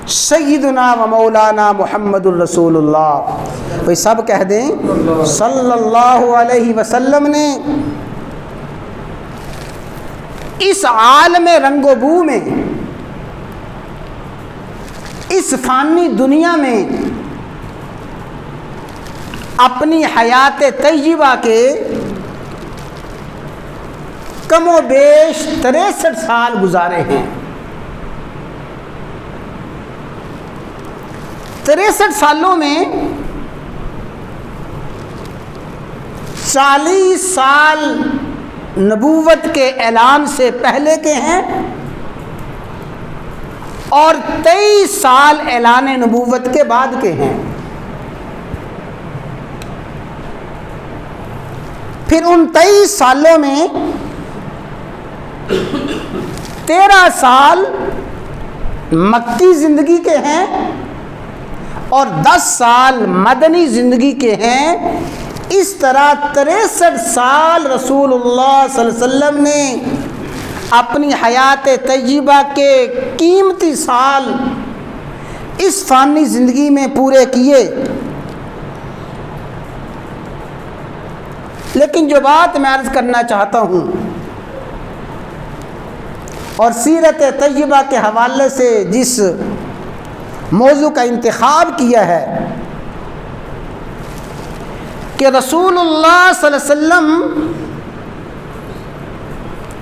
سیدنا و مولانا محمد الرسول اللہ، بھئی سب کہہ دیں صلی اللہ علیہ وسلم نے اس عالم رنگ و بو میں، اس فانی دنیا میں اپنی حیات طیبہ کے کم و بیش 63 سال گزارے ہیں۔ 63 سالوں میں 40 سال نبوت کے اعلان سے پہلے کے ہیں اور 23 سال اعلان نبوت کے بعد کے ہیں۔ پھر ان 23 سالوں میں 13 سال مکی زندگی کے ہیں اور 10 سال مدنی زندگی کے ہیں۔ اس طرح 63 سال رسول اللہ صلی اللہ علیہ وسلم نے اپنی حیات طیبہ کے قیمتی سال اس فانی زندگی میں پورے کیے۔ لیکن جو بات میں عرض کرنا چاہتا ہوں اور سیرت طیبہ کے حوالے سے جس موضوع کا انتخاب کیا ہے کہ رسول اللہ صلی اللہ علیہ وسلم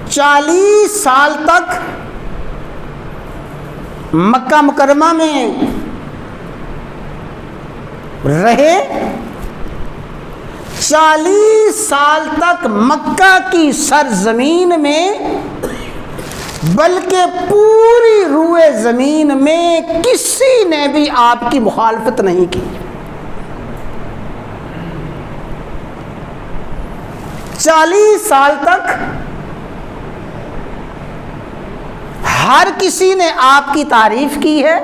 40 سال تک مکہ مکرمہ میں رہے، 40 سال تک مکہ کی سرزمین میں بلکہ پوری روئے زمین میں کسی نے بھی آپ کی مخالفت نہیں کی۔ 40 سال تک ہر کسی نے آپ کی تعریف کی ہے،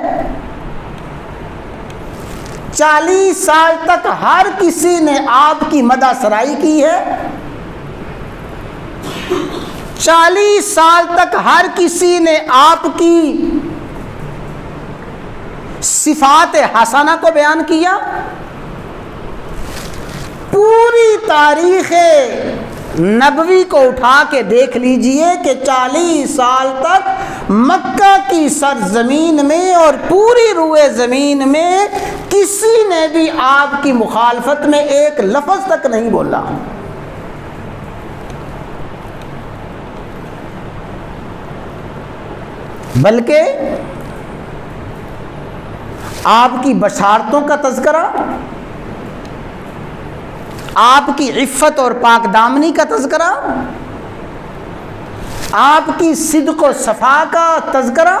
40 سال تک ہر کسی نے آپ کی مدح سرائی کی ہے، 40 سال تک ہر کسی نے آپ کی صفات حسنہ کو بیان کیا۔ پوری تاریخ نبوی کو اٹھا کے دیکھ لیجئے کہ 40 سال تک مکہ کی سرزمین میں اور پوری روئے زمین میں کسی نے بھی آپ کی مخالفت میں ایک لفظ تک نہیں بولا۔ بلکہ آپ کی بشارتوں کا تذکرہ، آپ کی عفت اور پاک دامنی کا تذکرہ، آپ کی صدق و صفا کا تذکرہ،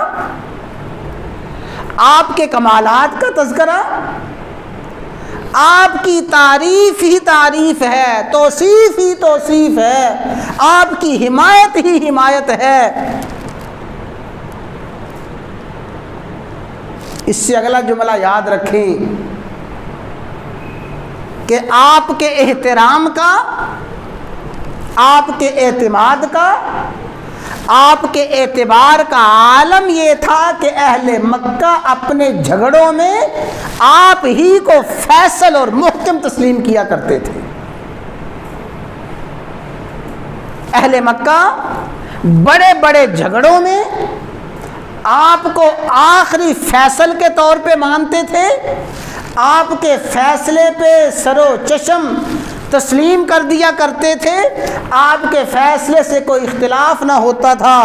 آپ کے کمالات کا تذکرہ، آپ کی تعریف ہی تعریف ہے، توصیف ہی توصیف ہے، آپ کی حمایت ہی حمایت ہے۔ اس سے اگلا جملہ یاد رکھیں کہ آپ کے احترام کا، آپ کے اعتماد کا، آپ کے اعتبار کا عالم یہ تھا کہ اہل مکہ اپنے جھگڑوں میں آپ ہی کو فیصل اور محکم تسلیم کیا کرتے تھے۔ اہل مکہ بڑے بڑے جھگڑوں میں آپ کو آخری فیصل کے طور پہ مانتے تھے، آپ کے فیصلے پہ سر و چشم تسلیم کر دیا کرتے تھے، آپ کے فیصلے سے کوئی اختلاف نہ ہوتا تھا۔